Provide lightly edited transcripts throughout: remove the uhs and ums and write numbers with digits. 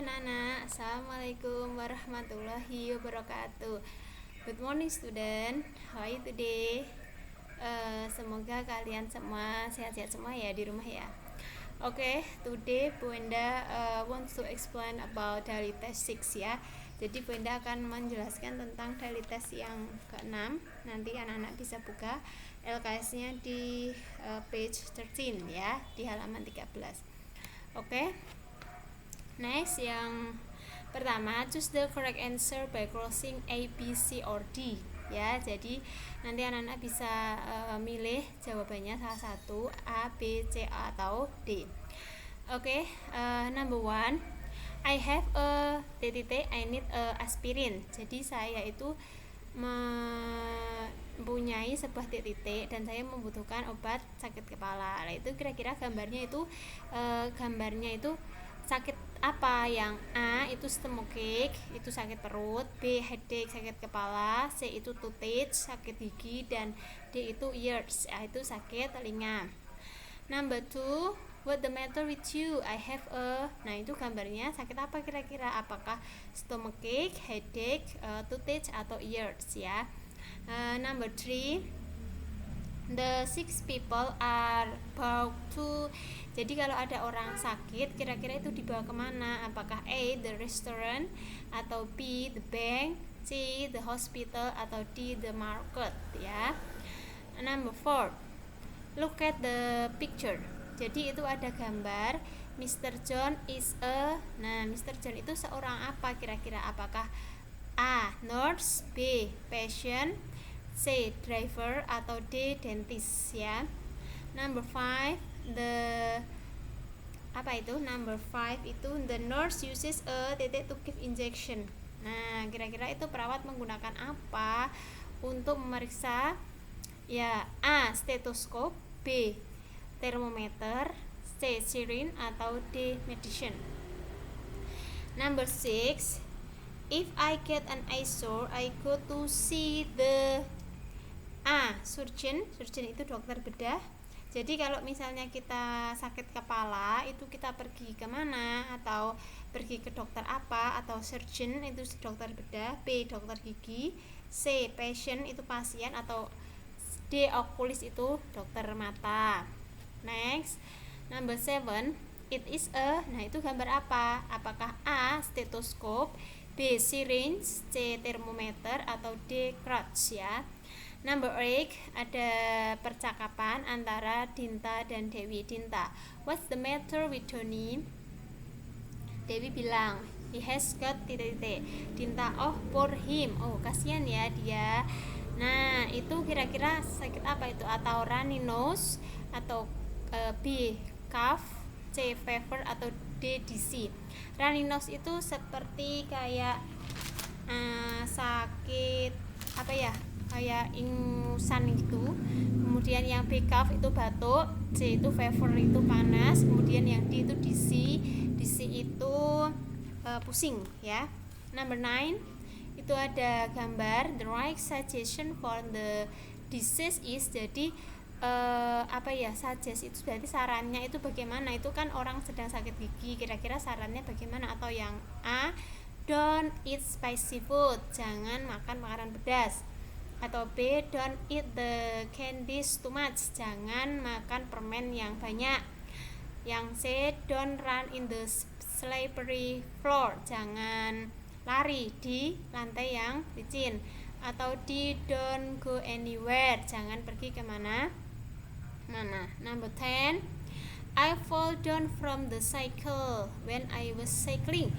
anak-anak, Assalamualaikum warahmatullahi wabarakatuh. Good morning student, how are you today? Semoga kalian semua sehat-sehat semua ya di rumah ya. Today Bu Enda wants to explain about daily test 6 ya. Jadi Bu Enda akan menjelaskan tentang daily test yang ke-6. Nanti anak-anak bisa buka LKS-nya di page 13 ya, di halaman 13. Next, yang pertama, choose the correct answer by crossing A, B, C, or D ya. Jadi nanti anak-anak bisa milih jawabannya salah satu A, B, C, atau D. Number 1, I have a I need a aspirin. Jadi saya itu mempunyai sebuah titik dan saya membutuhkan obat sakit kepala. Nah, itu kira-kira gambarnya itu sakit apa? Yang A itu stomachache, itu sakit perut, B headache, sakit kepala, C itu toothache, sakit gigi, dan D itu ears, itu sakit telinga. Number 2, what the matter with you? I have a. Nah, itu gambarnya sakit apa kira-kira? Apakah stomachache, headache, toothache, atau ears ya. Number 3, the 6 people are brought to. Jadi kalau ada orang sakit, kira-kira itu dibawa kemana? Apakah A, the restaurant, atau B, the bank, C, the hospital, atau D, the market ya. Number 4, look at the picture. Jadi itu ada gambar Mr. John is a. Nah, Mr. John itu seorang apa kira-kira? Apakah A, nurse, B, patient, C, driver, atau D, dentist ya. Number 5, Number 5 itu the nurse uses a to give injection. Nah, kira-kira itu perawat menggunakan apa untuk memeriksa? Ya, A, stetoskop, B, termometer, C, syringe, atau D, medicine. Number 6, if I get an eye sore, I go to see the A, surgeon itu dokter bedah. Jadi kalau misalnya kita sakit kepala, itu kita pergi kemana? Atau pergi ke dokter apa? Atau surgeon itu dokter bedah, B, dokter gigi, C, patient itu pasien, atau D, oculis itu dokter mata. Next, number 7, it is a. Nah, itu gambar apa? Apakah A, stetoskop, B, syringe, C, termometer, atau D, crutch ya. Number 8, ada percakapan antara Dinta dan Dewi. Dinta, what's the matter with Johnny? Dewi bilang, he has got Dinta, oh poor him, oh kasihan ya dia. Nah, itu kira-kira sakit apa itu? Atau runny nose, atau B, cough, C, fever, atau D, dizzy. Runny nose itu seperti kayak sakit apa ya, kayak ingusan gitu. Kemudian yang B, cough itu batuk, C itu fever itu panas, kemudian yang D itu dizzy itu pusing ya. Number 9, itu ada gambar the right suggestion for the disease is. Jadi suggest itu berarti sarannya itu bagaimana? Itu kan orang sedang sakit gigi, kira-kira sarannya bagaimana? Atau yang A, don't eat spicy food, jangan makan makanan pedas. Atau B, don't eat the candies too much, jangan makan permen yang banyak. Yang C, don't run in the slippery floor, jangan lari di lantai yang licin. Atau D, don't go anywhere, jangan pergi kemana. Number 10, I fall down from the cycle when I was cycling.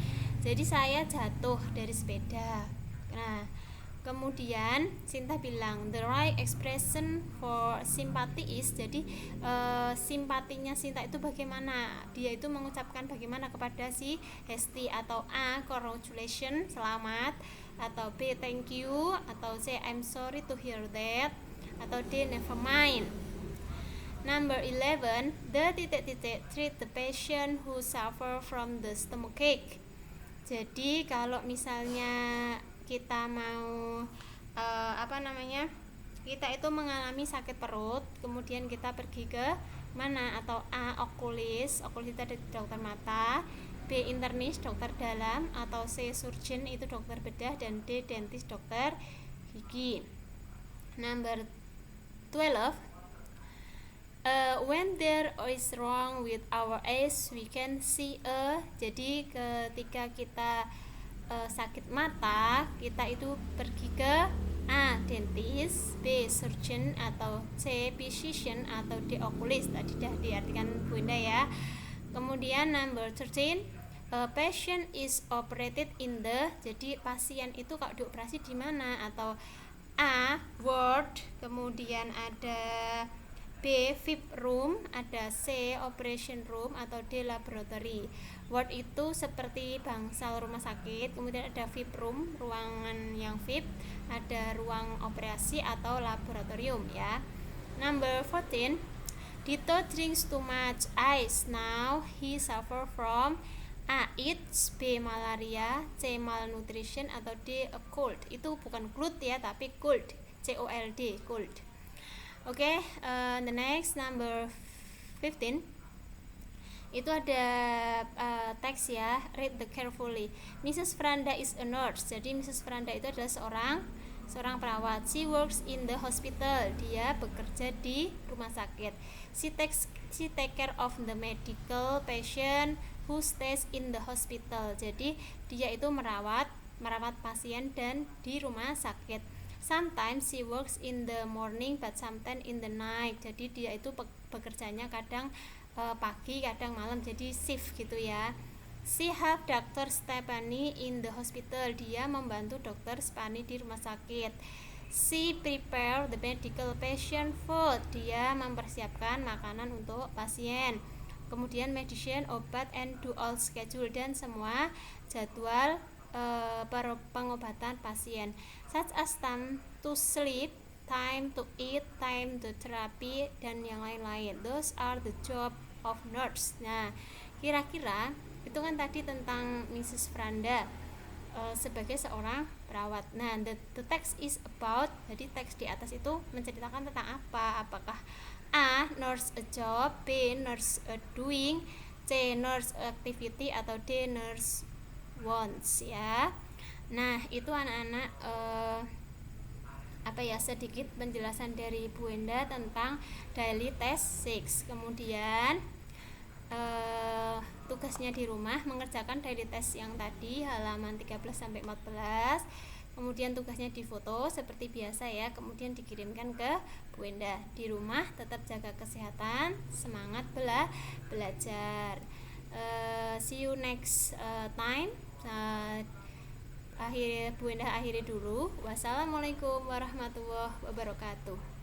Jadi saya jatuh dari sepeda. Nah, kemudian Sinta bilang the right expression for sympathy is. Jadi simpatinya Sinta itu bagaimana? Dia itu mengucapkan bagaimana kepada si Hesti? Atau A, congratulations, selamat, atau B, thank you, atau C, I'm sorry to hear that, atau D, never mind. Number 11, the treat the patient who suffer from the stomachache. Jadi kalau misalnya kita mau kita itu mengalami sakit perut, kemudian kita pergi ke mana? Atau A, okulis itu ada dokter mata, B. Internist, dokter dalam, atau C. Surgeon, itu dokter bedah, dan D. Dentist, dokter gigi. Number 12. When there is wrong with our eyes, we can see a. Jadi ketika kita sakit mata, kita itu pergi ke A. Dentist, B. Surgeon, atau C. Physician, atau D. Oculist. Tadi sudah diartikan Bunda ya. Kemudian number 13, patient is operated in the. Jadi pasien itu kalau dioperasi di mana? Atau A. ward, kemudian ada B. VIP room, ada C. operation room, atau D. laboratory. Ward itu seperti bangsal rumah sakit, kemudian ada VIP room, ruangan yang VIP, ada ruang operasi atau laboratorium ya. Number 14, Dito drinks too much ice. Now he suffer from A. AIDS, B. malaria, C. malnutrition, atau D. a cold. Itu bukan cold ya, tapi cold, COLD, cold. Oke, the next number 15. Itu ada teks ya, read the carefully. Mrs. Franda is a nurse. Jadi Mrs. Franda itu adalah seorang perawat. She works in the hospital. Dia bekerja di rumah sakit. She take care of the medical patient who stays in the hospital. Jadi dia itu merawat pasien dan di rumah sakit. Sometimes she works in the morning but sometimes in the night. Jadi dia itu bekerjanya kadang pagi, kadang malam, jadi shift gitu ya. She help Dr. Stephanie in the hospital. Dia membantu Dr. Stephanie di rumah sakit. She prepare the medical patient food. Dia mempersiapkan makanan untuk pasien. Kemudian medicine, obat, and do all schedule, dan semua jadwal pengobatan pasien, such as time to sleep, time to eat, time to therapy, dan yang lain-lain. Those are the job of nurse. Nah, kira-kira itu kan tadi tentang Mrs. Franda sebagai seorang perawat. Nah, the text is about, jadi teks di atas itu menceritakan tentang apa? Apakah A. nurse a job, B. nurse a doing, C. nurse activity, atau D. nurse wants ya. Nah, itu anak-anak sedikit penjelasan dari Bu Enda tentang daily test 6. Kemudian tugasnya di rumah mengerjakan daily test yang tadi halaman 13 sampai 14. Kemudian tugasnya difoto seperti biasa ya, kemudian dikirimkan ke Bu Enda. Di rumah tetap jaga kesehatan, semangat belajar. See you next time. Bu Enda akhiri dulu. Wassalamualaikum warahmatullahi wabarakatuh.